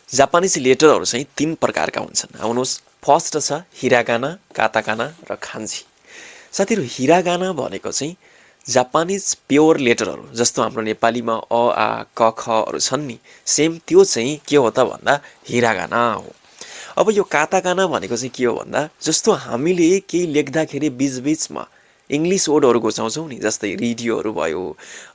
Japanese लेटरहरू चाहिँ 3 प्रकारका हुन्छन्। आउनुहोस्, फर्स्ट छ हिरागाना, काताकाना र खान्जी। साथीहरू, हिरागाना भनेको चाहिँ जापानिज प्योर लेटरहरू, जस्तो हाम्रो नेपालीमा अ आ क खहरू छन् नि, सेम त्यो चाहिँ के हो त भन्दा हिरागाना हो। अब यो काताकाना भनेको चाहिँ के हो भन्दा, जस्तो हामीले केही लेख्दाखेरि बीचबीचमा इङ्ग्लिस वर्डहरू घुसाउँछौँ नि, जस्तै रेडियोहरू भयो,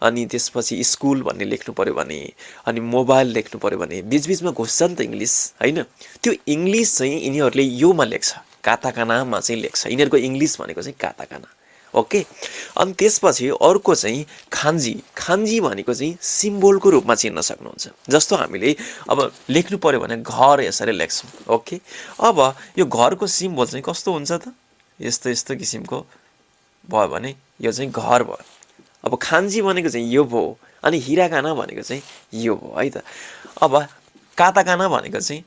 अनि त्यसपछि स्कुल भन्ने लेख्नु पऱ्यो भने, अनि मोबाइल लेख्नु पऱ्यो भने बीचबीचमा घुस्छ नि त इङ्ग्लिस, होइन? त्यो इङ्ग्लिस चाहिँ यिनीहरूले योमा लेख्छ, काताकानामा चाहिँ लेख्छ। यिनीहरूको इङ्ग्लिस भनेको चाहिँ काताकाना। ओके, अनि त्यसपछि अर्को चाहिँ खान्जी। खान्जी भनेको चाहिँ सिम्बोलको रूपमा चिन्न सक्नुहुन्छ। जस्तो हामीले अब लेख्नु पऱ्यो भने घर यसरी लेख्छौँ। ओके, अब यो घरको सिम्बोल चाहिँ कस्तो हुन्छ त, यस्तो यस्तो किसिमको भयो भने यो चाहिँ घर भयो। अब खान्जी भनेको चाहिँ यो भयो, अनि हिरागाना भनेको चाहिँ यो भयो है त। अब काताकाना भनेको चाहिँ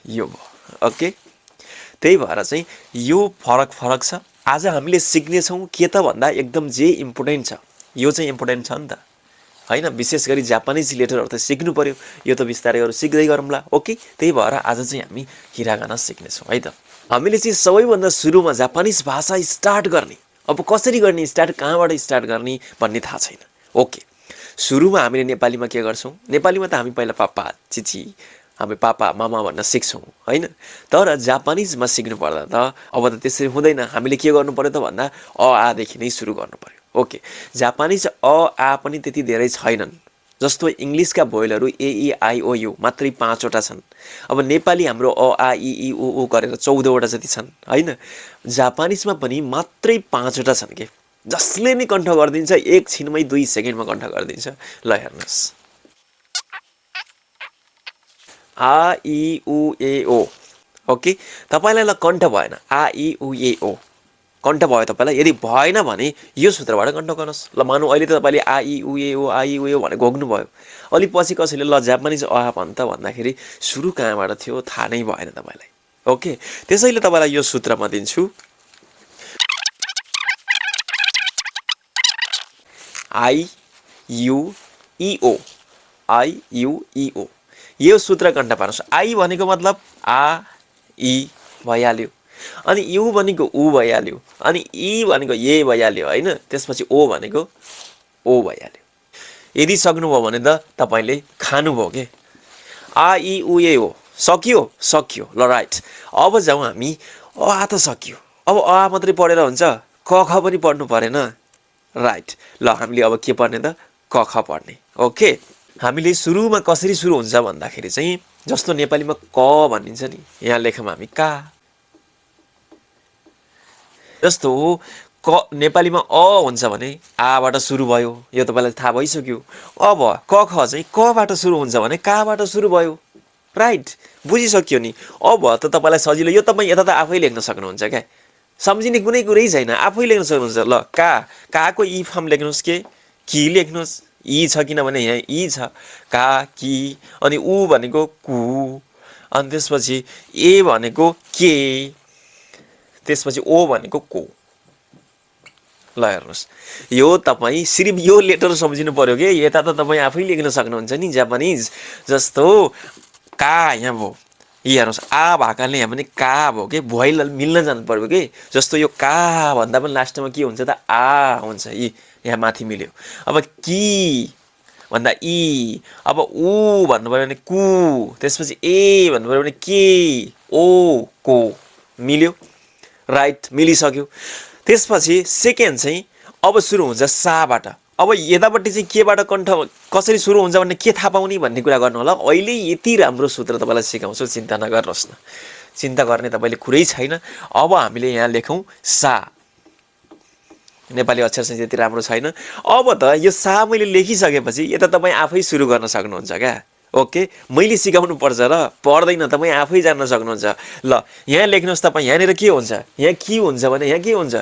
यो भयो। ओके, त्यही भएर चाहिँ यो फरक फरक छ। आज हामीले सिक्नेछौँ के त भन्दा एकदम जे इम्पोर्टेन्ट छ यो चाहिँ इम्पोर्टेन्ट छ नि त, होइन? विशेष गरी जापानिज लेटरहरू त सिक्नु पर्यो, यो त बिस्तारै अरू सिक्दै गरौँला। ओके, त्यही भएर आज चाहिँ हामी हिरागाना सिक्नेछौँ है त। हामीले चाहिँ सबैभन्दा सुरुमा जापानिज भाषा स्टार्ट गर्ने, अब कसरी गर्ने स्टार्ट, कहाँबाट स्टार्ट गर्ने भन्ने थाहा छैन। ओके, सुरुमा हामीले नेपालीमा के गर्छौँ, नेपालीमा त हामी पहिला पापा चिची, हामी पापा मामा भन्न सिक्छौँ, होइन? तर जापानिजमा सिक्नु पर्दा त अब त त्यसरी हुँदैन। हामीले के गर्नु पर्यो त भन्दा अ आदेखि नै सुरु गर्नु पर्यो। ओके, जापानिज अ आ पनि त्यति धेरै छैनन्। जस्तो इङ्ग्लिसका भोइलहरू ए ई आई ओ यु मात्रै 5वटा छन्। अब नेपाली हाम्रो अ आ इ ई उ ऊ गरेर 14वटा जति छन्, होइन? जापानिजमा पनि मात्रै 5वटा छन् के, जसले नै कण्ठ गरिदिन्छ, एकछिनमै 2 सेकेन्डमा कण्ठ गरिदिन्छ। ल हेर्नुहोस्, आ इ उ ए ओ। ओके, तपाईँलाई ल कण्ठ भएन, आ इ उ ए ओ कण्ठ भयो तपाईँलाई, यदि भएन भने यो सूत्रबाट कण्ठ गर्नुहोस्। ल मानौँ अहिले त तपाईँले आ इ उ ए ओ आ इ उ ए ओ भनेर घोक्नुभयो, अलि पछि कसैले ल जापानिज अ भन् त भन्दाखेरि सुरु कहाँबाट थियो थाहा नै भएन तपाईँलाई। ओके, त्यसैले तपाईँलाई यो सूत्र म दिन्छु, I U E O, I U E O, यो सूत्र कण्ठ पार्नुहोस्। आई भनेको मतलब आ इ भइहाल्यो, अनि यु भनेको उ भइहाल्यो, अनि इ भनेको ए भइहाल्यो, होइन? त्यसपछि ओ भनेको ओ भइहाल्यो। यदि सक्नुभयो भने त तपाईँले खानुभयो के, आ इ उ ए ओ सक्यो, सक्यो। ल राइट, अब जाउँ हामी, अ आ त सक्यो, अब अ आ मात्रै पढेर हुन्छ, क ख पनि पढ्नु परेन। राइट, ल हामीले अब के पढ्ने त, क ख पढ्ने। ओके, हामीले सुरुमा कसरी सुरु हुन्छ भन्दाखेरि चाहिँ जस्तो नेपालीमा क भनिन्छ नि, यहाँ लेखौँ हामी का। जस्तो क नेपालीमा अ हुन्छ भने आबाट सुरु भयो, यो तपाईँलाई थाहा भइसक्यो। अब क ख चाहिँ कबाट सुरु हुन्छ भने काबाट सुरु भयो। राइट, बुझिसक्यो नि। अब त तपाईँलाई सजिलो, यो तपाईँ यता त आफै लेख्न सक्नुहुन्छ क्या, सम्झिने कुनै कुरै छैन, आफै लेख्न सक्नुहुन्छ। ल काको ई फर्म लेख्नुहोस्, के कि लेख्नुहोस्, ई छ किनभने यहाँ ई छ, का कि, अनि उ भनेको कु, अनि त्यसपछि ए भनेको के, त्यसपछि ओ भनेको को। ल हेर्नुहोस्, यो तपाईँ सिर्फ यो लेटर सम्झिनु पर्यो कि, यता त तपाईँ आफै लेख्न सक्नुहुन्छ नि जापानिज। जस्तो का यहाँ भयो, यी हेर्नुहोस्, आ भएकाले यहाँ पनि का भयो कि, भोइल मिल्न जानु पर्यो कि। जस्तो यो का भन्दा पनि लास्टमा के हुन्छ त, आ हुन्छ, यी यहाँ माथि मिल्यो। अब कि भन्दा इ, अब ऊ भन्नुभयो भने कु, त्यसपछि ए भन्नुभयो भने के, ओ को, मिल्यो। राइट, मिलिसक्यो। त्यसपछि सेकेन्ड चाहिँ अब सुरु हुन्छ साबाट। अब यतापट्टि चाहिँ केबाट कण्ठ कसरी सुरु हुन्छ भन्ने के थाहा पाउने भन्ने कुरा गर्नु होला। अहिले यति राम्रो सूत्र तपाईँलाई सिकाउँछु, चिन्ता नगर्नुहोस् न, चिन्ता गर्ने तपाईँले कुरै छैन। अब हामीले यहाँ लेखौँ सा, नेपाली अक्षर चाहिँ त्यति राम्रो छैन। अब त यो सा मैले लेखिसकेपछि यता तपाईँ आफै सुरु गर्न सक्नुहुन्छ क्या। ओके, मैले सिकाउनु पर्छ र पर्दैन, तपाईँ आफै जान्न सक्नुहुन्छ। ल यहाँ लेख्नुहोस् तपाईँ, यहाँनिर के हुन्छ, यहाँ के हुन्छ भने यहाँ के हुन्छ,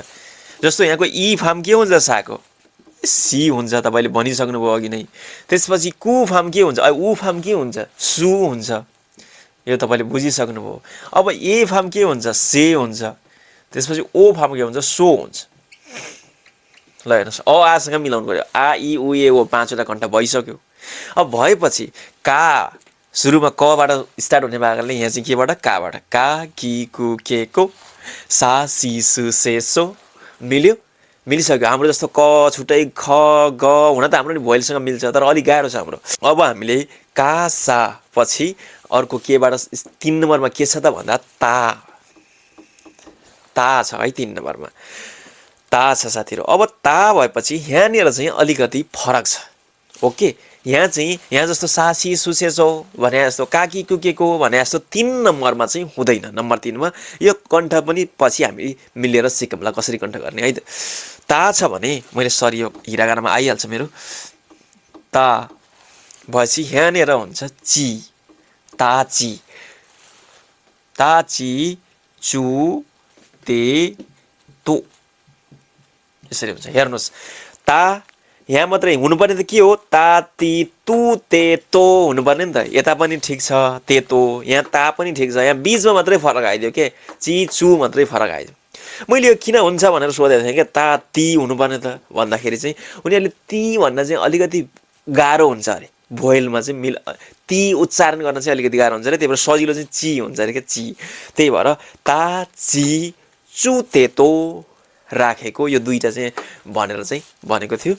जस्तो यहाँको ई फार्म के हुन्छ, साको सी हुन्छ, तपाईँले भनिसक्नुभयो अघि नै। त्यसपछि कु फार्म के हुन्छ, उ फार्म के हुन्छ, सु हुन्छ, यो तपाईँले बुझिसक्नुभयो। अब ए फार्म के हुन्छ, से हुन्छ, त्यसपछि ओ फार्म के हुन्छ, सो हुन्छ। ल हेर्नुहोस्, अ आसँग मिलाउनु पऱ्यो, आ इ उ ए ओ 5वटा कण्ठ भइसक्यो। अब भएपछि का सुरुमा कबाट स्टार्ट हुने भागले यहाँ चाहिँ केबाट काबाट का कि कु के को सा सी सु से सो मिल्यो मिलिसक्यो हाम्रो जस्तो क छुट्टै ख ग हुन त हाम्रो नि भोइलसँग मिल्छ तर अलिक गाह्रो छ हाम्रो अब हामीले का सा पछि अर्को केबाट 3 नम्बरमा के छ त भन्दा ता छ है 3 नम्बरमा ता छ साथीहरु अब ता भएपछि यहाँनिर चाहिँ अलिकति फरक छ ओके यहाँ चाहिँ यहाँ जस्तो सासी सुसेसो भने जस्तो काकी कुकेको भने जस्तो 3 नम्बरमा चाहिँ हुँदैन नम्बर 3 मा यो कण्ठ पनि पछि हामी मिलेर सिकौँला कसरी कण्ठ गर्ने है ता छ भने मैले सरी यो हिरागानामा आइहाल्छ मेरो ता भएपछि यहाँनिर हुन्छ ची ताची चु ते तो यसरी हुन्छ हेर्नुस् ता यहाँ मात्रै हुनुपर्ने त के हो ता ती तु ते तो हुनुपर्ने नि त यता पनि ठिक छ ते तो यहाँ ता पनि ठिक छ यहाँ बीचमा मात्रै फरक आइदियो के ची चु मात्रै फरक आइदियो मैले यो किन हुन्छ भनेर सोधेको थिएँ क्या ता ती हुनुपर्ने त भन्दाखेरि चाहिँ उनीहरूले ती भन्न चाहिँ अलिकति गाह्रो हुन्छ अरे भोइलमा चाहिँ ती उच्चारण गर्न चाहिँ अलिकति गाह्रो हुन्छ अरे त्यही भएर सजिलो चाहिँ ची हुन्छ अरे क्या ची त्यही भएर ता ची चु ते तो राखेको यो दुईटा चाहिँ भनेर चाहिँ भनेको थियो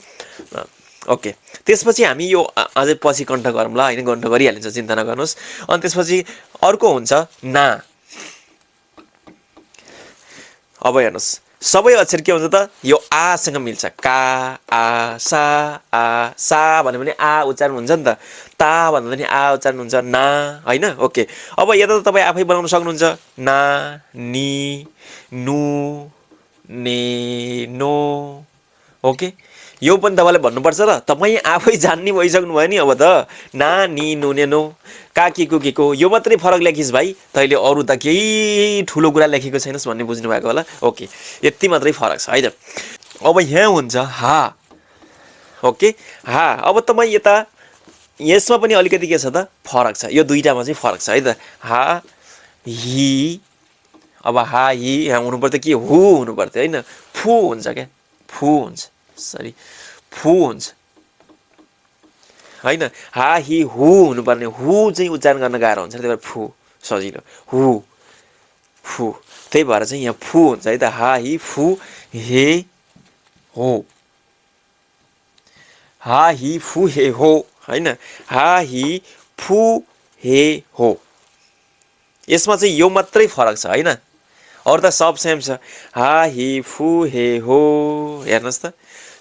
ओके त्यसपछि हामी यो अझै पछि कण्ठ गरौँला हैन कण्ठ गरिहालिन्छ चिन्ता नगर्नुस् अनि त्यसपछि अर्को हुन्छ ना अब हेर्नुस् सबै अक्षर के हुन्छ त यो आ सँग मिल्छ का आ सा भन्यो भने आ उच्चारण हुन्छ नि त ता भन्दा पनि आ उच्चारण हुन्छ ना हैन ओके अब यता त तपाई आफै बनाउन सक्नुहुन्छ ना नि नु ने नो ओके यो पनि तपाईले भन्नुपर्छ र तपाई आफै जान्ने भइसक्नु भयो नि अब त ना नि नु ने नो काकी कुकीको यो मात्रै फरक लेखिस् भाइ तैले अरु त केही ठुलो कुरा लेखेको छैनस् भन्ने बुझ्नु भएको होला ओके यति मात्रै फरक छ है त अब यहाँ हुन्छ हा ओके हा अब तपाई यता यसमा पनि अलिकति के छ त फरक छ यो दुईटामा चाहिँ फरक छ है त हा हि अब हा हि यहाँ हुनु पर्छ के हु हुनु पर्छ हैन फु हुन्छ के फु हुन्छ सरी फु हुन्छ हैन हा हि हु हुनु पर्ने हु चाहिँ उच्चारण गर्न गाह्रो हुन्छ त्यही भएर फु सजिलो हु फु त्यही भएर चाहिँ यहाँ फु हुन्छ है त हा हि फु हे हो हा हि फु हे हो हैन हा हि फु हे हो यसमा चाहिँ यो मात्रै फरक छ हैन अरु त सब सेम छ हा हि फु हे हो हेर्नुस् त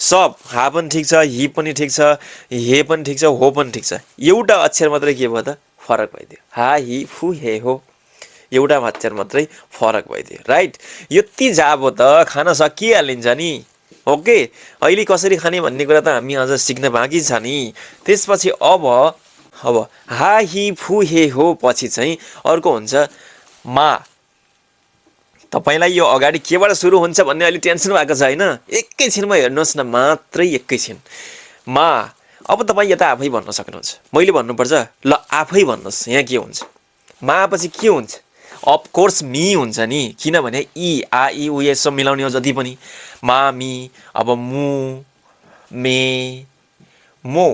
सब हा पनि ठीक छ हि पनि ठीक छ हे पनि ठीक छ हो पनि ठीक छ एउटा अक्षर मात्रै के भयो त फरक भइदियो हा हि फु हे हो एउटा अक्षर मात्रै फरक भइदियो राइट यति जाबो त खान सकिहालिन्छ नि ओके अहिले कसरी खाने भन्ने कुरा त हामी अझ सिक्न बाँकी छ नि त्यसपछि अब हा हि फु हे हो पछि चाहिँ अर्को हुन्छ मा तपाईलाई यो अगाडि केबाट सुरु हुन्छ भन्ने अलि टेन्सन भएको छ हैन एकैछिनमा हेर्नुस् न मात्रै एकैछिन मा अब तपाई यता आफै भन्न सक्नुहुन्छ मैले भन्नुपर्छ ल आफै भन्नुस् यहाँ के हुन्छ मा पछि के हुन्छ अफ कोर्स मी हुन्छ नि किनभने इ आ इ उ यसो मिलाउने हो जति पनि मा मी अब मु मे मो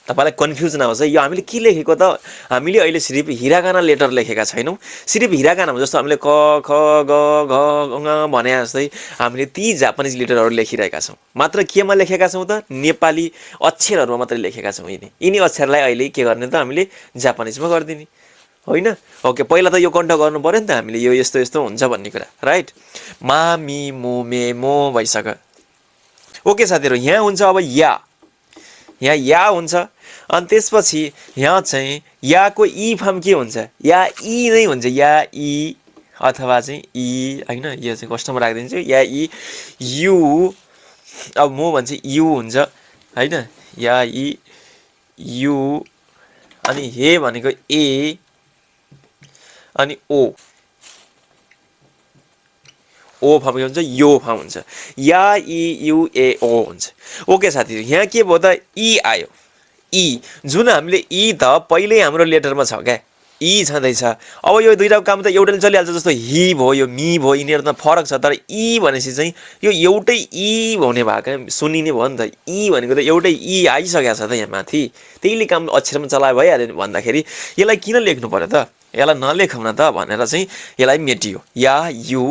तपाईलाई कन्फ्युज नहोस् है यो हामीले के लेखेको त हामीले अहिले सिर्फ हिरागाना लेटर लेखेका छैनौं सिर्फ हिरागानामा जस्तो हामीले क ख ग घ ङ भने जस्तै हामीले ती जापानिज लेटरहरु लेखिरहेका छौं मात्र केमा लेखेका छौं त नेपाली अक्षरहरुमा मात्र लेखेका छौं यिनी अक्षरलाई अहिले के गर्ने त हामीले जापानिजमा गर्दिने होइन ओके पहिला त यो कण्ठ गर्नु पर्यो नि त हामीले यो यस्तो यस्तो हुन्छ भन्ने कुरा राइट मा मी मु मे मो भइसक्यो ओके साथीहरु यहाँ हुन्छ अब या हुन्छ अनि त्यसपछि यहाँ चाहिँ याको इ फर्म के हुन्छ या इ नै हुन्छ या इ अथवा चाहिँ इ हैन यो चाहिँ कस्टमर राख्दिन्छु या इ यु अब म भन्छ यु हुन्छ हैन या इ यु अनि हे भनेको ए अनि ओ फर्म के हुन्छ यो फर्म हुन्छ या इ यु ए ओ हुन्छ ओके साथीहरु यहाँ के भयो त इ आयो इ जुन हामीले इ त पहिल्यै हाम्रो लेटरमा छ के इ छँदैछ। अब यो दुईटाको काम त एउटाले चलिहाल्छ, जस्तो हि भयो यो मी भयो, यिनीहरूमा फरक छ। तर इ भनेपछि चाहिँ यो एउटै इ हुने भएको सुनिने भयो नि त। इ भनेको त एउटै इ आइसकेको छ त यहाँ माथि, त्यहीले काम अक्षरमा चलाए भइहाल्यो भन्दाखेरि यसलाई किन लेख्नु पर्यो त, यसलाई नलेखौँ न त भनेर चाहिँ यसलाई मेटियो। या यु,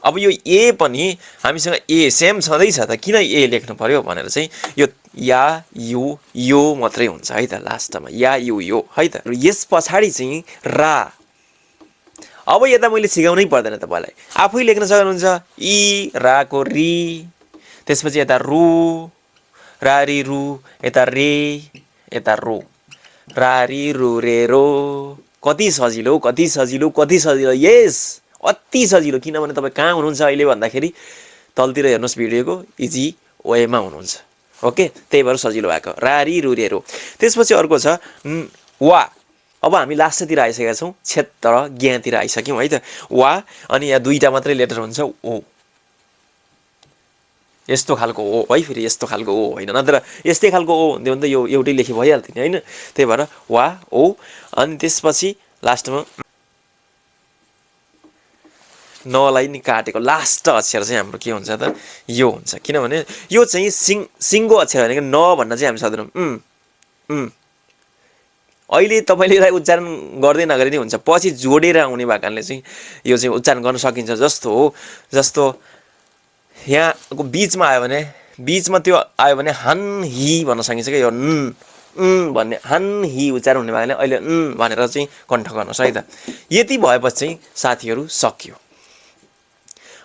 अब यो ए पनि हामीसँग ए सेम छँदैछ त किन ए लेख्नु पर्यो भनेर चाहिँ यो या यु यो मात्रै हुन्छ है त लास्टमा, या यु यो है त। यस पछाडि चाहिँ रा, अब यता मैले सिकाउनै पर्दैन तपाईँलाई, आफै लेख्न सक्नुहुन्छ। इ राको रि, त्यसपछि यता रु, रा रि रु, यता रे, यता रो, रा रि रु रे रो। कति सजिलो, कति सजिलो, कति सजिलो। यस, अति सजिलो। किनभने तपाईँ कहाँ हुनुहुन्छ अहिले भन्दाखेरि तलतिर हेर्नुहोस् भिडियोको इजी वेमा हुनुहुन्छ। ओके, त्यही भएर सजिलो भएको। रा रि रु रे रो। त्यसपछि अर्को छ वा। अब हामी लास्टतिर आइसकेका छौँ, क्षेत्र ज्ञातिर आइसक्यौँ है त। वा, अनि यहाँ दुईवटा मात्रै लेटर हुन्छ, ओ। यस्तो खालको ओ है, फेरि यस्तो खालको ओ होइन, नत्र यस्तै खालको ओ हुन्थ्यो भने त यो एउटै लेखी भइहाल्थ्यो नि होइन। त्यही भएर वा ओ, अनि त्यसपछि लास्टमा नलाई नि काटेको लास्ट अक्षर चाहिँ हाम्रो के हुन्छ त, यो हुन्छ। किनभने यो चाहिँ सिङ्गो अक्षर भनेको न भन्न चाहिँ हामी सक्दैनौँ। अहिले तपाईँले यसलाई उच्चारण गर्दै नगरे नि हुन्छ, पछि जोडेर आउने भएको कारणले चाहिँ यो चाहिँ उच्चारण गर्न सकिन्छ। जस्तो यहाँको बिचमा आयो भने, बिचमा त्यो आयो भने हान हि भन्न सकिन्छ क्या। यो भन्ने हान हि उच्चारण हुने भएकोले अहिले भनेर चाहिँ कण्ठ गर्नुहोस् है त। यति भएपछि चाहिँ साथीहरू सक्यो।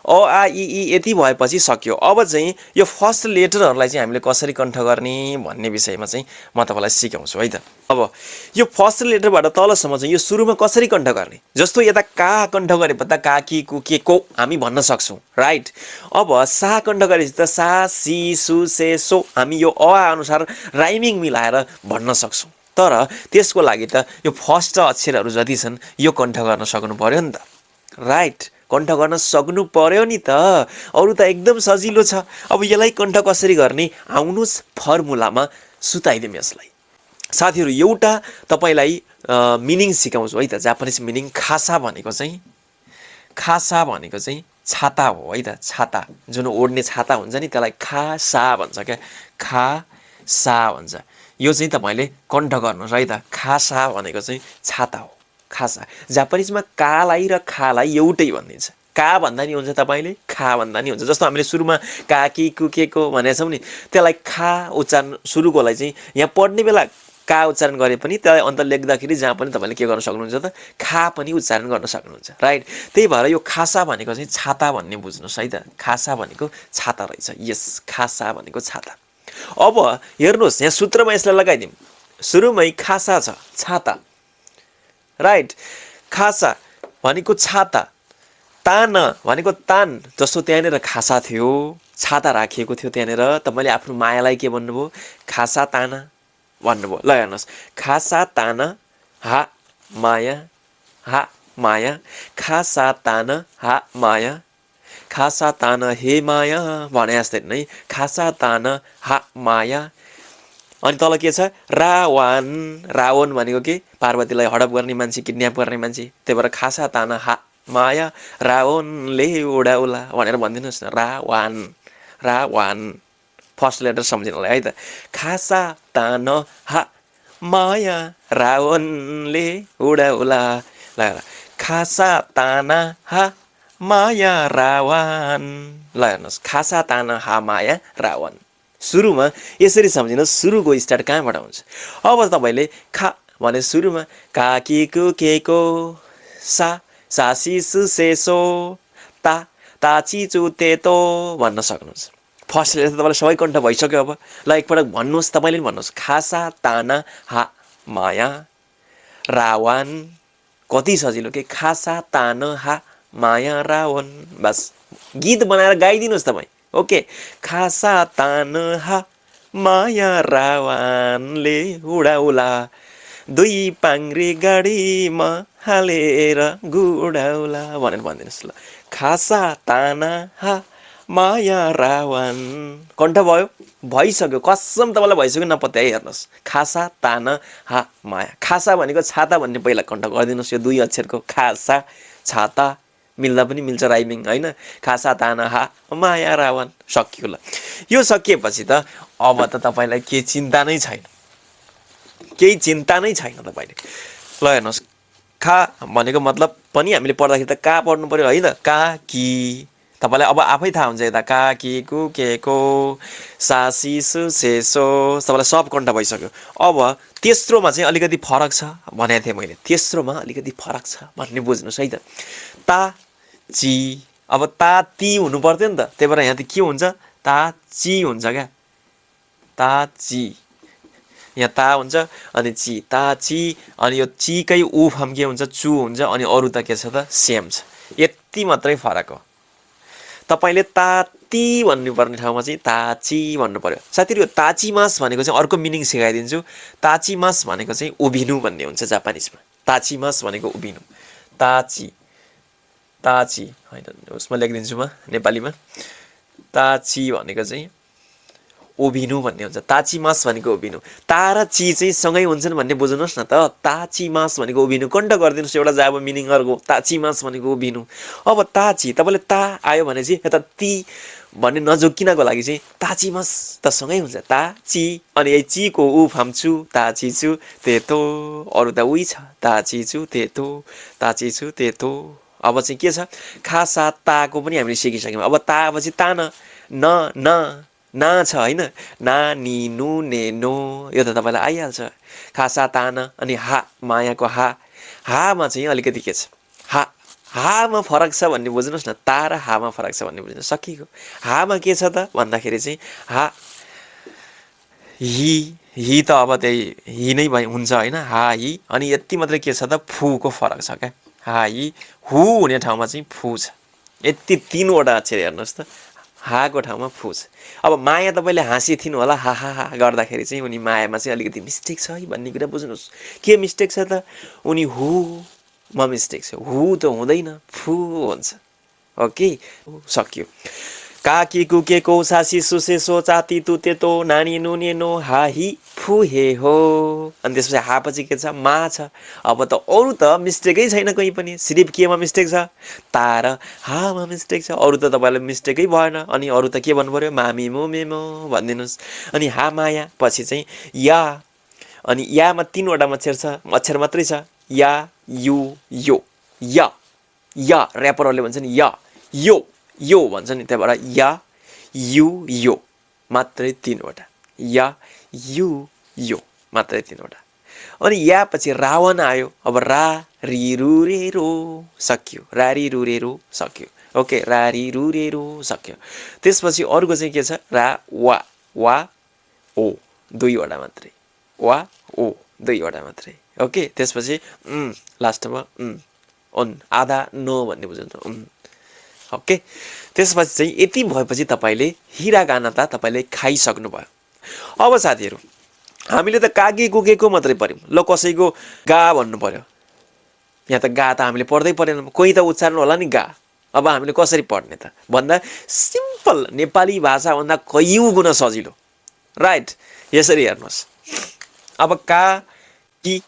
अ आ इ ई यति भएपछि सक्यो। अब चाहिँ यो फर्स्ट लेटरहरूलाई चाहिँ हामीले कसरी कण्ठ गर्ने भन्ने विषयमा चाहिँ म तपाईँलाई सिकाउँछु है त। अब यो फर्स्ट लेटरबाट तलसम्म चाहिँ यो सुरुमा कसरी कण्ठ गर्ने, जस्तो यता का कण्ठ गरे पत्ता का कि कु के को हामी भन्न सक्छौँ, राइट। अब सा कण्ठ गरेपछि त सा सी सु से सो हामी यो अ अनुसार राइमिङ मिलाएर भन्न सक्छौँ। तर त्यसको लागि त यो फर्स्ट अक्षरहरू जति छन् यो कण्ठ गर्न सक्नु पर्यो नि त, राइट। कण्ठ गर्न सक्नु पर्यो नि त, अरू त एकदम सजिलो छ। अब यसलाई कण्ठ कसरी गर्ने, आउनुहोस् फर्मुलामा सुताइदिउँ यसलाई। साथीहरू एउटा तपाईँलाई मिनिङ सिकाउँछु है त, जापानिज मिनिङ। खासा भनेको चाहिँ छाता हो है त। छाता जुन ओड्ने छाता हुन्छ नि त्यसलाई खासा भन्छ क्या, खासा भन्छ। यो चाहिँ तपाईँले कण्ठ गर्नुहोस् है त। खासा भनेको चाहिँ छाता हो, खासा। जापानिजमा कालाई र खालाई एउटै भनिदिन्छ। का भन्दा नि हुन्छ तपाईँले, खा भन्दा नि हुन्छ। जस्तो हामीले सुरुमा काकी कुकेको भनेको छौँ नि, त्यसलाई खा उच्चारण सुरुकोलाई चाहिँ यहाँ पढ्ने बेला का उच्चारण गरे पनि त्यसलाई अन्त लेख्दाखेरि जहाँ पनि तपाईँले के गर्न सक्नुहुन्छ त, खा पनि उच्चारण गर्न सक्नुहुन्छ, राइट। त्यही भएर यो खासा भनेको चाहिँ छाता भन्ने बुझ्नुहोस् है त। खासा भनेको छाता रहेछ। यस, खासा भनेको छाता। अब हेर्नुहोस् यहाँ सूत्रमा यसलाई लगाइदिउँ। सुरुमै खासा छ, छाता, राइट। खासा भनेको छाता, तान भनेको तान। जस्तो त्यहाँनिर खासा थियो, छाता राखिएको थियो त्यहाँनिर, तपाईँले आफ्नो मायालाई के भन्नुभयो, खासा तान भन्नुभयो। ल हेर्नुहोस्, खासा तान हा माया, हा माया, खासा तान हा माया, खासा तान हे माया भने जस्तै नै, खासा तान हा माया। अनि तल के छ, रावण। रावण भनेको के, पार्वतीलाई हडप गर्ने मान्छे, किडन्याप गर्ने मान्छे। त्यही भएर खासा तान हा माया, रावणले उडाउला भनेर भनिदिनुहोस् न, रावण, रावण। फर्स्ट लेटर सम्झिनुलाई है त। खासा तान हा माया, रावणले उडाउला। ल खासा तान हा माया रावण। ल हेर्नुहोस्, खासा तान हा माया रावण। सुरुमा यसरी सम्झिनुहोस्, सुरुको स्टार्ट कहाँबाट हुन्छ। अब तपाईँले खा भने सुरुमा काकी कुकेको, सा सासी सुसेसो, ता ताची चुतेतो भन्न सक्नुहुन्छ। फर्स्ट लेटर तपाईँलाई सबै कण्ठ भइसक्यो। अब ल एकपटक भन्नुहोस्, तपाईँले पनि भन्नुहोस्, खासा ताना हा माया रावण। कति सजिलो के, खासा तान हा माया रावण। बस गीत बनाएर गाइदिनुहोस् तपाईँ। ओके, खासा तान हा माया रावणले उडाउला, दुई पाङ्रे गाडीमा हालेर गुडाउला भनेर भनिदिनुहोस्। ल खासा ताना हा माया रावण कण्ठ भयो भइसक्यो कसम तपाईँलाई भइसक्यो नपत्याइ हेर्नुहोस् खासा ताना हा माया खासा भनेको छाता भन्ने पहिला कण्ठ गरिदिनुहोस् यो 2 अक्षरको खासा छाता मिल्दा पनि मिल्छ राइमिङ होइन खासा ताना हा माया रावण सकियो ल यो सकिएपछि त अब त तपाईँलाई केही चिन्ता नै छैन केही चिन्ता नै छैन तपाईँले ल हेर्नुहोस् खा भनेको मतलब पनि हामीले पढ्दाखेरि त का पढ्नु पर्यो है त का कि तपाईँलाई अब आफै थाहा हुन्छ यता का कि कु के को सासी सु सेसो तपाईँलाई सब कण्ठ भइसक्यो अब तेस्रोमा चाहिँ अलिकति फरक छ भनेको थिएँ मैले तेस्रोमा अलिकति फरक छ भन्ने बुझ्नुहोस् है त ता ची अब ता ती हुनु पर्थ्यो नि त त्यही भएर यहाँ त के हुन्छ ता ची हुन्छ क्या ता ची यहाँ ता हुन्छ अनि ची ता ची अनि यो चीकै उ फर्म के हुन्छ चु हुन्छ अनि अरू त के छ त सेम छ यति मात्रै फरक हो तपाईँले ताती भन्नुपर्ने ठाउँमा चाहिँ ताची भन्नु पर्यो साथीहरू यो ताचिमास भनेको चाहिँ अर्को मिनिङ सिकाइदिन्छु ताचिमास भनेको चाहिँ उभिनु भन्ने हुन्छ जापानिजमा ताचिमास भनेको उभिनु ताची ताची होइन उसमा लेखिदिन्छु म नेपालीमा ताची भनेको चाहिँ उभिनु भन्ने हुन्छ ताचिमास भनेको उभिनु ता र ची चाहिँ सँगै हुन्छन् भन्ने बुझ्नुहोस् न त ताचिमास भनेको उभिनु कण्ठ गरिदिनुहोस् एउटा जाब मिनिङ अर्को ताचिमास भनेको उभिनु अब ताची तपाईँले ता आयो भने चाहिँ यता ती भन्ने नजोकिनको लागि चाहिँ ताचिमास त सँगै हुन्छ ता ची अनि यही चीको उ फाम्छु ताची छु तेतो अरू त उही छ ताची छु तेतो ताची छु तेतो अब चाहिँ के छ खासा ताको पनि हामीले सिकिसक्यौँ अब ता पछि तान न ना छ होइन ना नि नु ने नो यो त तपाईँलाई आइहाल्छ खासा तान अनि हा मायाको हामा चाहिँ अलिकति के छ हामा फरक छ भन्ने बुझ्नुहोस् न ता र हामा फरक छ भन्ने बुझ्नु सकिएको हामा के छ त भन्दाखेरि चाहिँ हा हि त अब त्यही हि नै हुन्छ होइन हा हि अनि यति मात्रै के छ त फुको फरक छ क्या हा हि हु हुने ठाउँमा चाहिँ फु छ यति 3वटा अक्षर हेर्नुहोस् त हाको ठाउँमा फु छ अब माया तपाईँले हाँसी थिनु होला हा हा हा गर्दाखेरि चाहिँ उनी मायामा चाहिँ अलिकति मिस्टेक छ है भन्ने कुरा बुझ्नुहोस् के मिस्टेक छ त उनी हुमा मिस्टेक छ हु त हुँदैन फु हुन्छ ओके सक्यो काकी कुके को सासी सुसे सो चाती तु तेतो नानी नुने नो हा हि फु हे हो अनि त्यसपछि हा पछि के छ मा छ अब त अरू त मिस्टेकै छैन कहीँ पनि सिर्फ केमा मिस्टेक छ तार हामा मिस्टेक छ अरू त तपाईँलाई मिस्टेकै भएन अनि अरू त के भन्नु पर्यो मामी मो मेमो भनिदिनुहोस् अनि हा माया पछि चाहिँ या अनि यामा 3वटा अक्षर मात्रै छ या यु यो या ऱ्यापरहरूले भन्छ नि यो भन्छ नि त्यहाँबाट या यु यो मात्रै 3वटा या यु यो मात्रै 3वटा अनि या पछि रावण आयो अब रा रि रु रे रो सक्यो रा रि रु रे रो सक्यो ओके रा रि रु रे रो सक्यो त्यसपछि अर्को चाहिँ के छ रा वा ओ 2वटा मात्रै वा ओ 2वटा मात्रै ओके त्यसपछि लास्टमा अन आधा नो भन्ने बुझ्नु ओके त्यसपछि चाहिँ यति भएपछि तपाईँले हिरागाना त तपाईँले खाइसक्नु भयो अब साथीहरू हामीले त कागी गुगेको मात्रै पढ्यौँ ल कसैको गा भन्नु पर्यो यहाँ त गा त हामीले पढ्दै परेन कोही त उच्चारण होला नि गा अब हामीले कसरी पढ्ने त भन्दा सिम्पल नेपाली भाषाभन्दा कयौँ गुणा सजिलो राइट यसरी हेर्नुहोस् अब का कि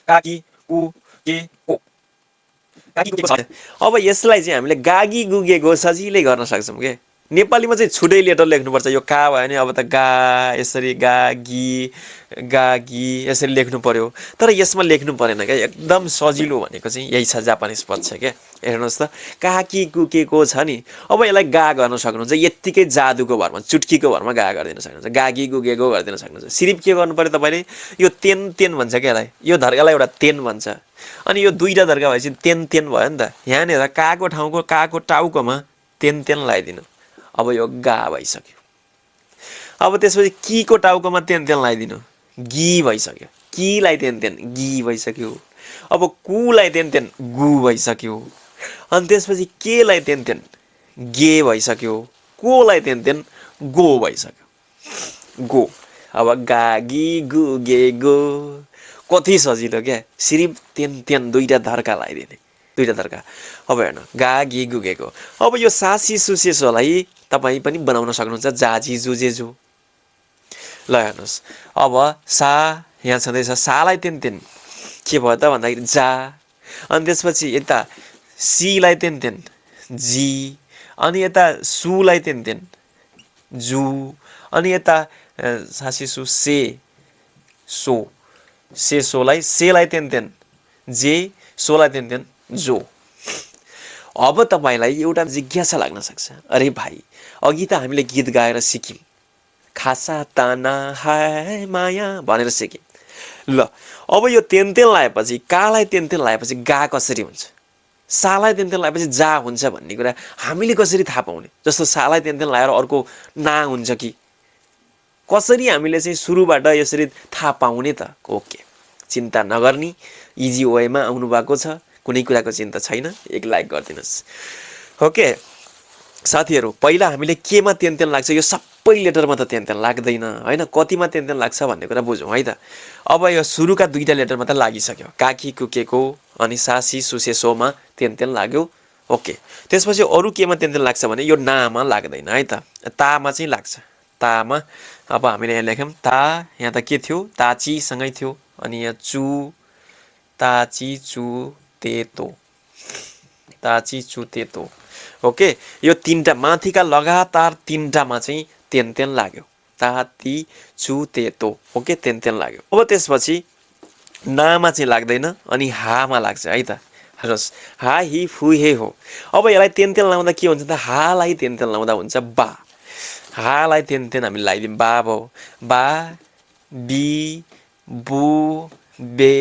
काकी उ के को अब यसलाई चाहिँ हामीले गागी गुगेको सजिलै गर्न सक्छौँ के नेपालीमा चाहिँ छुट्टै लेटर लेख्नुपर्छ यो का भयो भने अब त गा यसरी गागी यसरी लेख्नु पर्यो तर यसमा लेख्नु परेन क्या एकदम सजिलो भनेको चाहिँ यही छ जापानिज पद छ क्या हेर्नुहोस् त काकी कुकेको छ नि अब यसलाई गा गर्न सक्नुहुन्छ यत्तिकै जादुको भरमा चुट्कीको भरमा गा गरिदिन सक्नुहुन्छ गागी गुगेको गरिदिन सक्नुहुन्छ सिर्फ के गर्नु पर्यो तपाईँले यो तेन भन्छ क्या यसलाई यो धर्कालाई एउटा तेन भन्छ अनि यो 2टा धर्का भएपछि तेन भयो नि त यहाँनिर काको ठाउँको काको टाउकोमा तेन लगाइदिनु अब यो गा भइसक्यो अब त्यसपछि किको टाउकोमा तेन लगाइदिनु गी भइसक्यो किलाई तेन गी भइसक्यो अब कुलाई तेन गु भइसक्यो अनि त्यसपछि केलाई तेन गे भइसक्यो कोलाई तेन गो भइसक्यो गो अब गागी गुगे गो कति सजिलो क्या सिर्फ तेन 2टा धर्का लगाइदिने दुईटा तर्का। अब हेर्नु गा गी गुगेको। अब यो सासी सुसे सोलाई तपाईँ पनि बनाउन सक्नुहुन्छ जाजी जुजे जु। ल हेर्नुहोस् अब सा यहाँ छँदैछ सालाई तेन के भयो त भन्दाखेरि जा। अनि त्यसपछि यता सीलाई तेन जी। अनि यता सुलाई तेन जु। अनि यता सासी सु से सो से सोलाई सेलाई तेन जे सोलाई तेन जो। अब तपाईँलाई एउटा जिज्ञासा लाग्न सक्छ अरे भाइ अघि त हामीले गीत गाएर सिक्यौँ खासा ताना हाय माया भनेर सिक्यौँ। ल अब यो तेन लगाएपछि कालाई तेन लगाएपछि गा कसरी हुन्छ सालाई तेन लगाएपछि जा हुन्छ भन्ने कुरा हामीले कसरी थाहा पाउने। जस्तो सालाई तेन लगाएर अर्को ना हुन्छ कि कसरी हामीले चाहिँ सुरुबाट यसरी थाहा पाउने त। ओके चिन्ता नगर्नी इजी वेमा आउनु भएको छ कुनै कुराको चिन्ता छैन। एक लाइक गरिदिनुहोस्। ओके साथीहरू पहिला हामीले केमा तेन लाग्छ यो सबै लेटरमा त तेन लाग्दैन होइन कतिमा तेन लाग्छ भन्ने कुरा बुझौँ है त। अब यो सुरुका दुईटा लेटरमा त लागिसक्यो काकी कुकेको अनि सासी सुसे सोमा तेन लाग्यो। ओके त्यसपछि अरू केमा तेन लाग्छ भने यो नामा लाग्दैन है त तामा चाहिँ लाग्छ तामा। अब हामीले यहाँ लेख्यौँ ता यहाँ त के थियो ताचीसँगै थियो अनि यहाँ चु ताची चु तेतो ताची चु तेतो। ओके यो तीनटा माथिका लगातार तीनटामा चाहिँ तेन लाग्यो ताती चु तेतो। ओके तेन लाग्यो। अब त्यसपछि नामा चाहिँ लाग्दैन अनि हामा लाग्छ है त। हेर्नुहोस् हा हि फु हे हो। अब यसलाई तेन लाउँदा के हुन्छ त हालाई तेन लाउँदा हुन्छ बा। हालाई तेन हामीले लगाइदिउँ बा भयो बा बी बु बे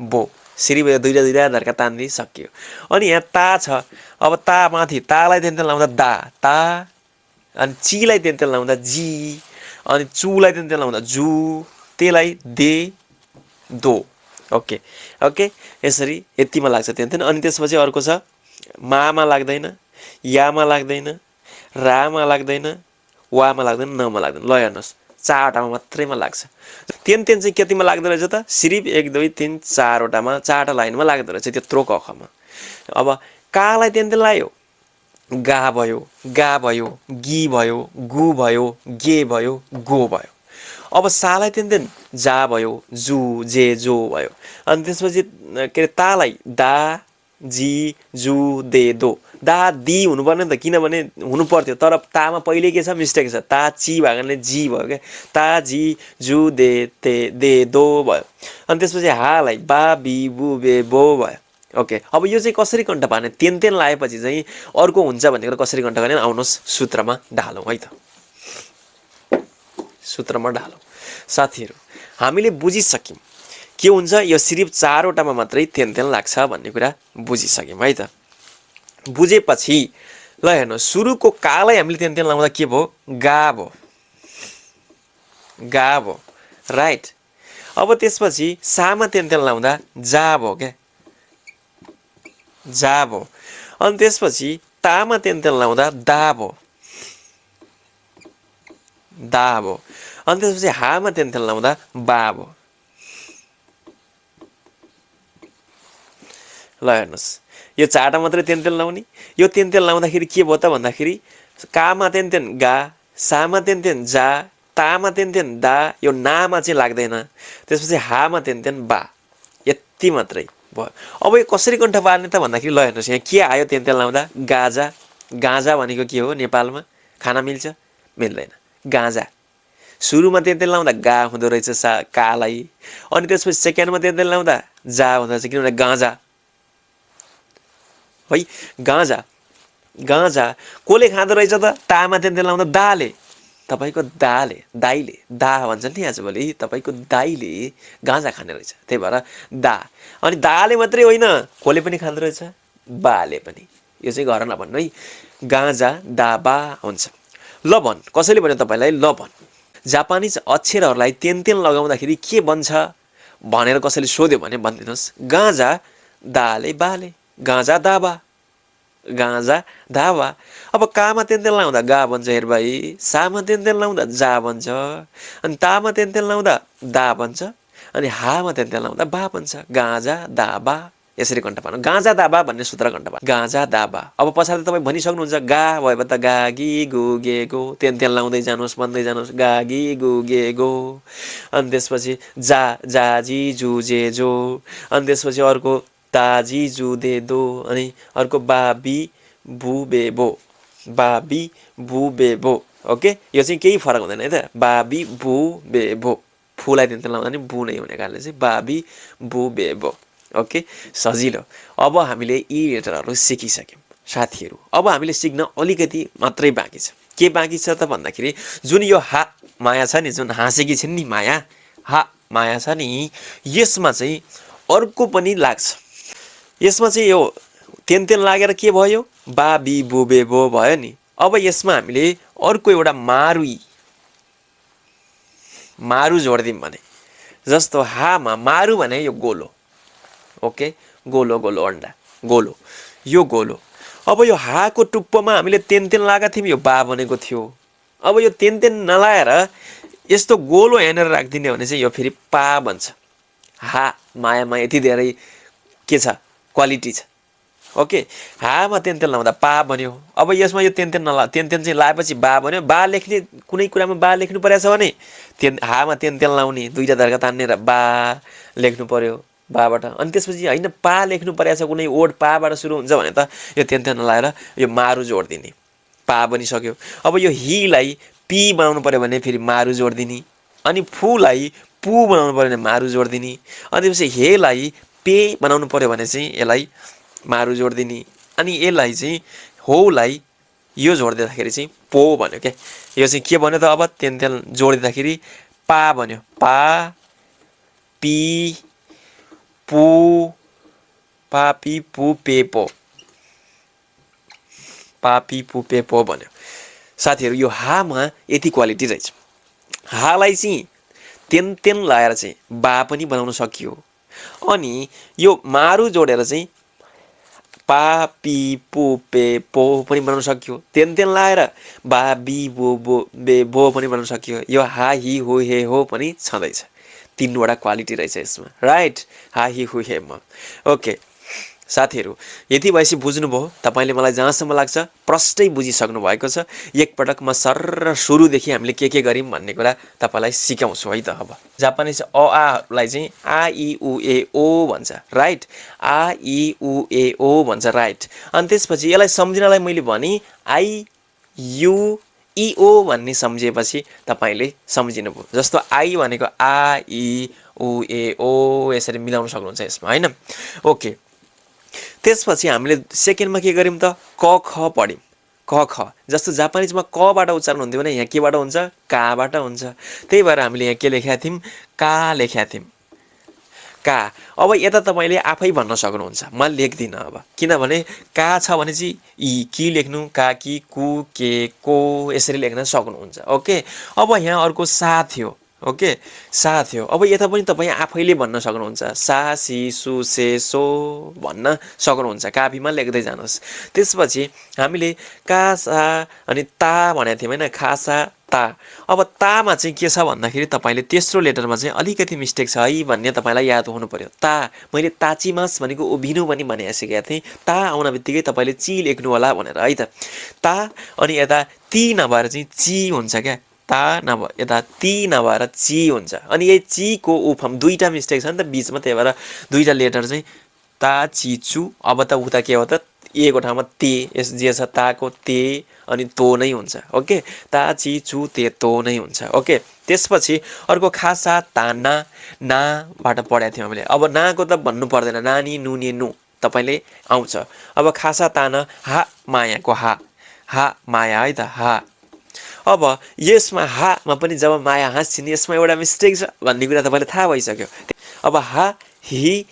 बो सिरी भयो दुईटा धर्का तान्दी सकियो। अनि यहाँ ता छ अब ता माथि तालाई तेन लाउँदा दा ता अनि चीलाई तेन लाउँदा जी अनि चुलाई तेन लाउँदा जु तेलाई दे दो। ओके ओके यसरी यतिमा लाग्छ तेन। अनि त्यसपछि अर्को छ मामा लाग्दैन यामा लाग्दैन रामा लाग्दैन वामा लाग्दैन नमा लाग्दैन। ल हेर्नुहोस् चारवटामा मात्रैमा लाग्छ। तेन चाहिँ कतिमा लाग्दो रहेछ त सिरिप 1 2 3 4वटामा चारवटा लाइनमा लाग्दो रहेछ त्यत्रो कखमा। अब कालाई तेन लाग्यो गा भयो गी भयो गु भयो गे भयो गो भयो। अब सालाई तेन जा भयो जु जे जो भयो। अनि त्यसपछि के अरे तालाई दा जी जु दे दो दा दी हुनुपर्ने त किनभने हुनु पर्थ्यो तर तामा पहिले के छ मिस्टेक छ ता ची भएको कारणले जी भयो क्या ता जी जु दे ते दे दो भयो। अनि त्यसपछि हालाई बा बी बु बे बो भयो। ओके अब यो चाहिँ कसरी कण्ठ पार्ने तेन लगाएपछि चाहिँ अर्को हुन्छ भन्ने कुरा कसरी कण्ठ गर्ने आउनुहोस् सूत्रमा ढालौँ है त। सूत्रमा ढालौँ साथीहरू हामीले बुझिसक्यौँ के हुन्छ यो सिर्फ चारवटामा मात्रै तेन लाग्छ भन्ने कुरा बुझिसक्यौँ है त। बुझेपछि ल हेर्नुहोस् सुरुको कालाई हामीले तेन लाउँदा के भयो गा भयो राइट। अब त्यसपछि सामा तेन लाउँदा जा भयो क्या जा भयो। अनि त्यसपछि तामा तेन लाउँदा दा भयो अनि त्यसपछि हामा तेन लाउँदा बा भयो। ल हेर्नुहोस् यो चारवटा मात्रै तेन लाउने यो तेन लाउँदाखेरि के भयो त भन्दाखेरि कामा तेन गा सामा तेन जा तामा तेन दा यो नामा चाहिँ लाग्दैन। त्यसपछि हामा तेन बा यति मात्रै भयो। अब यो कसरी कण्ठ पार्ने त भन्दाखेरि ल हेर्नुहोस् यहाँ के आयो तेन लाउँदा गाजा। गाजा भनेको के हो नेपालमा खाना मिल्छ मिल्दैन गाजा। सुरुमा तेन लाउँदा गा हुँदो रहेछ कालाई। अनि त्यसपछि सेकेन्डमा तेन लाउँदा जा हुँदो रहेछ किनभने गाँजा है गाँजा गाँजा कसले खाँदो रहेछ त तामा तेन लाउँदा दाले तपाईँको दाइले दा भन्छ नि आजभोलि तपाईँको दाइले गाँजा खाने रहेछ त्यही भएर दा। अनि दाले मात्रै होइन कसले पनि खाँदो रहेछ बाले पनि। यो चाहिँ घर नभन्नु है गाँजा दाबा हुन्छ। ल भन् कसैले भन्यो तपाईँलाई ल भन् जापानिज अक्षरहरूलाई तेन लगाउँदाखेरि के बन्छ भनेर कसैले सोध्यो भने भनिदिनुहोस् गाँजा दाले बाले गाँजा दाबा गाँजा दाबा। अब कामा तेन लाउँदा गा भन्छ हेर भाइ सामा तेन लाउँदा जा भन्छ अनि तामा तेन लाउँदा दा भन्छ अनि हामा तेन लाउँदा बा भन्छ गाँजा दाबा यसरी कण्ठ पार्नु। गाँजा दाबा भन्ने सूत्र कण्ठ पार्नु। गाँजा दाबा। अब पछाडि तपाईँ भनिसक्नुहुन्छ गा भयो भने त गा गी गु गे गो, तेन तेन लाउँदै जानुहोस्, भन्दै जानुहोस् गा गी गु गे गो। अनि त्यसपछि जा जा जी जु जे जो। अनि त्यसपछि अर्को ता जी जु दे दो। अनि अर्को बा बी बु बे बो, बा बी बु बे बो। ओके, यो चाहिँ केही फरक हुँदैन है त। बा बी बु बे बो, फुलाई तेन तेन लाउँदा नि बु नै हुने कारणले चाहिँ बा बी बु बे बो। ओके, सजिलो। अब हामीले यी लेटरहरू सिकिसक्यौँ साथीहरू। अब हामीले सिक्न अलिकति मात्रै बाँकी छ। के बाँकी छ त भन्दाखेरि जुन यो हा माया छ नि, जुन हाँसेकी छिन् नि माया, हा माया छ नि, यसमा चाहिँ अर्को पनि लाग्छ। यसमा चाहिँ यो तेन तेन लागेर के भयो, बा बी बु बे बो भयो नि। अब यसमा हामीले अर्को एउटा मारु जोडिदिउँ भने, जस्तो हामा मारु भने यो गोलो। ओके, गोलो गोलो अन्डा, गोलो, यो गोलो। अब यो हाको टुप्पोमा हामीले तेन तेन लगाएको थियौँ, यो बा बनेको थियो। अब यो तेन तेन नलाएर यस्तो गोलो हेरेर राखिदिने भने चाहिँ यो फेरि पा बन्छ। हा मायामा यति धेरै के छ, क्वालिटी छ। ओके, हामा तेन तेन लाउँदा पा बन्यो। अब यसमा यो तेन तेन चाहिँ लाएपछि बा बन्यो। बा लेख्ने कुनै कुरामा बा लेख्नु परेछ भने हामा तेन तेन लाउने, दुईटा धर्का तान्नेर बा लेख्नु पर्यो बाबाट। अनि त्यसपछि होइन पा लेख्नु परेछ, कुनै वर्ड पाबाट सुरु हुन्छ भने त यो तेन तेन नलाएर यो मारु जोडिदिने, पा बनिसक्यो। अब यो हिलाई पी बनाउनु पर्यो भने फेरि मारु जोडिदिने। अनि फुलाई पु बनाउनु पर्यो भने मारु जोडिदिने। अनि त्यसपछि हेलाई पे बनाउनु पर्यो भने चाहिँ यसलाई मारु जोडिदिने। अनि यसलाई चाहिँ होलाई यो जोडिदिँदाखेरि चाहिँ पो भन्यो क्या। यो चाहिँ के भन्यो त, अब तेन तेन जोडिदिँदाखेरि पा भन्यो। पा पी पु, पा पी पु पे पो, पा पी पु पे पो भन्यो। साथीहरू यो हामा यति क्वालिटी रहेछ। हालाई चाहिँ तेन तेन लाएर चाहिँ बा पनि बनाउन सकियो। अनि यो मारु जोडेर चाहिँ पा पी पु पे पो पनि बनाउन सकियो। तेन तेन लाएर बा बी बो बो बे बो पनि बनाउन सकियो। यो हा हि हो हे हो पनि छँदैछ। तीनवटा क्वालिटी रहेछ यसमा, राइट। हा हि हु हे म। ओके साथीहरू, यति भएपछि बुझ्नुभयो तपाईँले। मलाई जहाँसम्म लाग्छ प्रष्टै बुझिसक्नु भएको छ। एकपटक म सर सुरुदेखि हामीले के गर्यौँ भन्ने कुरा तपाईँलाई सिकाउँछु है त। अब जापानिज अ आलाई चाहिँ आ इ उ ए ओ भन्छ, राइट। आ इ उ ए ओ भन्छ, राइट। अनि त्यसपछि यसलाई सम्झिनलाई मैले भने आई यु इ ओ भन्ने सम्झिएपछि तपाईँले सम्झिनुभयो। जस्तो आई भनेको आ इ उ ए ओ यसरी मिलाउन सक्नुहुन्छ यसमा, होइन। ओके, त्यसपछि हामीले सेकेन्डमा के गर्यौँ त, क ख पढ्यौँ। क ख जस्तो जापानिजमा कबाट उच्चारण हुन्थ्यो भने यहाँ केबाट हुन्छ, काबाट हुन्छ। त्यही भएर हामीले यहाँ के लेखेका थियौँ, का लेखेका थियौँ, का। अब यता तपाईँले आफै भन्न सक्नुहुन्छ, म लेख्दिनँ अब, किनभने का छ भने चाहिँ इ कि लेख्नु, का कि कु के को यसरी लेख्न सक्नुहुन्छ। ओके, अब यहाँ अर्को सा थियो। ओके, सा थियो। अब यता पनि तपाईँ आफैले भन्न सक्नुहुन्छ, सा सी सु से सो भन्न सक्नुहुन्छ। कापीमा लेख्दै जानुहोस्। त्यसपछि हामीले का सा अनि ता भनेको थियौँ होइन, खासा ता। अब तामा चाहिँ के छ भन्दाखेरि तपाईँले तेस्रो लेटरमा चाहिँ अलिकति मिस्टेक छ है भन्ने तपाईँलाई याद हुनु पर्यो। ता मैले ताचिमास भनेको उभिनु पनि भनिसकेको थिएँ। ता आउन बित्तिकै तपाईँले ची लेख्नु होला भनेर है त। ता अनि यता ती नभएर चाहिँ ची हुन्छ क्या। ता नभए यता ती नभएर ची हुन्छ। अनि यही चीको उफम दुईवटा मिस्टेक छ नि त बिचमा, त्यही भएर दुईवटा लेटर चाहिँ ता ची चु। अब त उता के हो त, ए को ठाउँमा ते, यस जे छ ताको ते अनि तो नै हुन्छ। ओके, ता ची चु ते तो नै हुन्छ। ओके, त्यसपछि अर्को खासा ताना, नाबाट पढाएको थियौँ हामीले। अब नाको त भन्नु पर्दैन, नानी नुने नु तपाईँले आउँछ। अब खासा ताना हा मायाको हा, हा माया है त, हा। अब यसमा हामा पनि जब माया हाँस्छिन् यसमा एउटा मिस्टेक छ भन्ने कुरा तपाईँलाई थाहा भइसक्यो। अब हा हि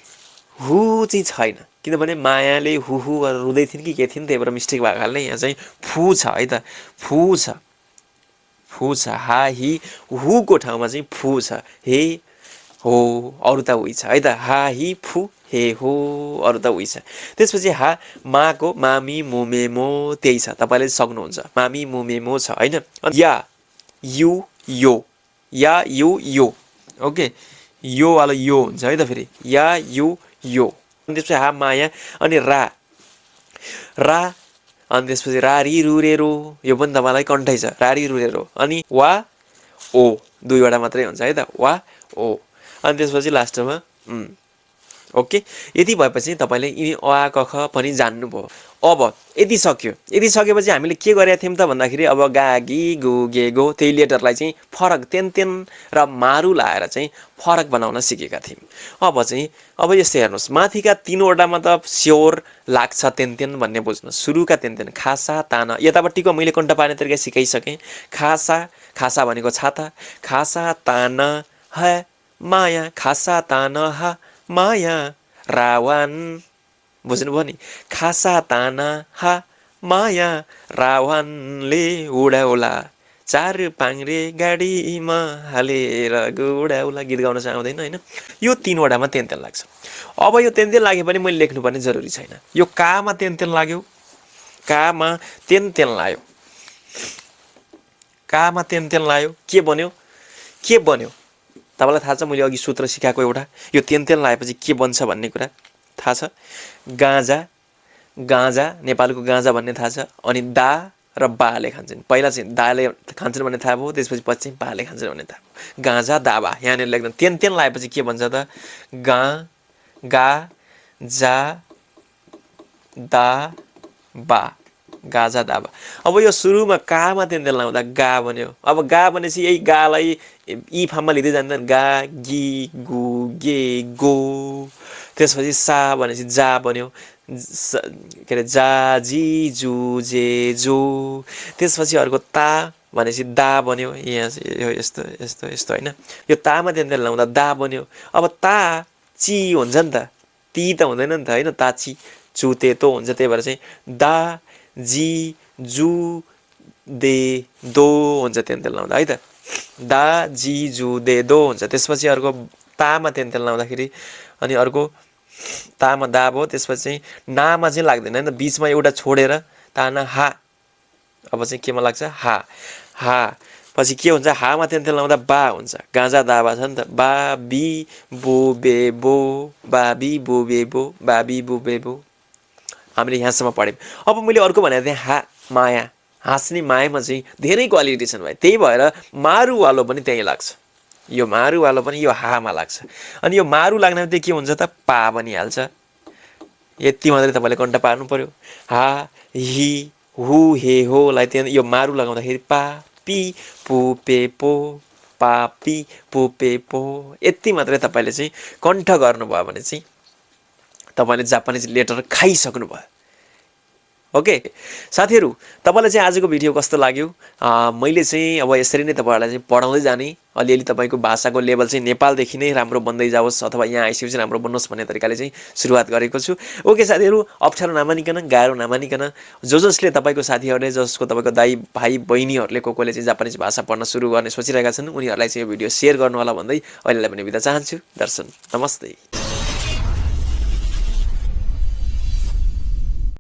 हु चाहिँ छैन, किनभने मायाले हुहु रुँदै थिइन् कि के थिइन्, त्यही भएर मिस्टेक भएको कारणले यहाँ चाहिँ फु छ है त, फु छ, फु छ। हा हि हुको ठाउँमा चाहिँ फु छ, हे हो अरू त उही छ है त, हा हि फु हे हो अरू त उही छ। त्यसपछि हा माको मामी मुमे मो त्यही छ, तपाईँले सक्नुहुन्छ, मामी मुमे मो छ होइन। या यु यो, या यु यो। ओके, यो वाला यो हुन्छ है त फेरि, या यु यो। अनि त्यसपछि हा माया अनि रा रा अनि त्यसपछि रारी रुरेरो यो पनि तपाईँलाई कन्ठै छ रारी रुरेरो अनि वा ओ दुईवटा मात्रै हुन्छ है त वा ओ अनि त्यसपछि लास्टमा ओके यति भएपछि तपाईँले यिनी अ आ क ख पनि जान्नुभयो अब यति सक्यो यति सकेपछि हामीले के गरेका थियौँ त भन्दाखेरि अब गा गी गु गे गो त्यही लेटरलाई चाहिँ फरक तेन र मारु लाएर चाहिँ फरक बनाउन सिकेका थियौँ अब यस्तै हेर्नुहोस् माथिका तीनवटामा त स्योर लाग्छ तेन भन्ने बुझ्नु सुरुका तेन खासा ताना यतापट्टिको मैले कन्ठ पार्ने तरिका सिकाइसकेँ खासा भनेको छाता खासा ताना ह माया खासा ताना ह माया रावण बुझ्नुभयो नि खासा ताना हा माया रावणले उडाउला चार पाङ्रे गाडीमा हालेर गुडाउला गीत गाउन चाहिँ आउँदैन होइन यो तीनवटामा तेन लाग्छ अब यो तेन लागे पनि मैले लेख्नुपर्ने जरुरी छैन यो कामा तेन लाग्यो कामा तेन लाग्यो कामा तेन लाग्यो के बन्यो तपाईँलाई थाहा छ मैले अघि सूत्र सिकाएको एउटा यो तेन लगाएपछि के बन्छ भन्ने कुरा थाहा छ गाँजा नेपालको गाँजा भन्ने थाहा छ अनि दा र बाले खान्छन् पहिला चाहिँ दाले खान्छन् भन्ने थाहा भयो त्यसपछि पछि चाहिँ बाले खान्छन् भन्ने थाहा भयो गाँजा दाबा यहाँनिर लेख्दा तेन लगाएपछि के बन्छ त गा जा दा बा गाजा दाबा अब यो सुरुमा कामा तेन लाउँदा गा बन्यो अब गा भनेपछि यही गालाई यी फार्ममा लिँदै जाँदैन गा गी गु गे गो त्यसपछि सा भनेपछि जा बन्यो के अरे जा जी जु जे जो त्यसपछि अर्को ता भनेपछि दा बन्यो यहाँ यस्तो होइन यो तामा तेन लाउँदा दा बन्यो अब ता ची हुन्छ नि त ती त हुँदैन नि त होइन ता ची चुते तो हुन्छ त्यही भएर चाहिँ दा जी जु दे दो हुन्छ तेन लाउँदा है त दा जी जु दे दो हुन्छ त्यसपछि अर्को तामा तेन लाउँदाखेरि अनि अर्को तामा दा भयो त्यसपछि चाहिँ नामा चाहिँ लाग्दैन होइन बिचमा एउटा छोडेर ताना हा अब चाहिँ केमा लाग्छ हा पछि के हुन्छ हामा तेन लाउँदा बा हुन्छ गाँजा दाबा छ नि त बा बी बो बे बो बाबी बो बे बो बाबी बो बे बो हामीले यहाँसम्म पढ्यौँ अब मैले अर्को भनेको थिएँ हा माया हाँस्ने मायामा चाहिँ धेरै क्वालिटी छन् भाइ त्यही भएर मारुवालो पनि त्यहीँ लाग्छ यो मारुवालो पनि यो हामा लाग्छ अनि यो मारु लाग्ने बित्तिकै के हुन्छ त पा बनिहाल्छ यति मात्रै तपाईँले कन्ट पार्नु पर्यो हा हि हु हे होलाई त्यहाँ यो मारु लगाउँदाखेरि पा पी पु पे पो पा पी पु पे पो यति मात्रै तपाईँले चाहिँ कन्ठ गर्नुभयो भने चाहिँ तपाईँले जापानिज लेटर खाइसक्नु भयो ओके साथीहरू तपाईँलाई चाहिँ आजको भिडियो कस्तो लाग्यो मैले चाहिँ अब यसरी नै तपाईँहरूलाई चाहिँ पढाउँदै जाने अलिअलि तपाईँको भाषाको लेभल चाहिँ नेपालदेखि नै राम्रो बन्दै जाओस् अथवा यहाँ आइसकेपछि राम्रो बन्नुहोस् भन्ने तरिकाले चाहिँ सुरुवात गरेको छु ओके साथीहरू अप्ठ्यारो नमानिकन गाह्रो नमानिकन जसले तपाईँको साथीहरूले जसको तपाईँको दाइ भाइ बहिनीहरूले कोले चाहिँ जापानिज भाषा पढ्न सुरु गर्ने सोचिरहेका छन् उनीहरूलाई चाहिँ यो भिडियो सेयर गर्नु होला भन्दै अहिलेलाई पनि बिदा चाहन्छु दर्शन नमस्ते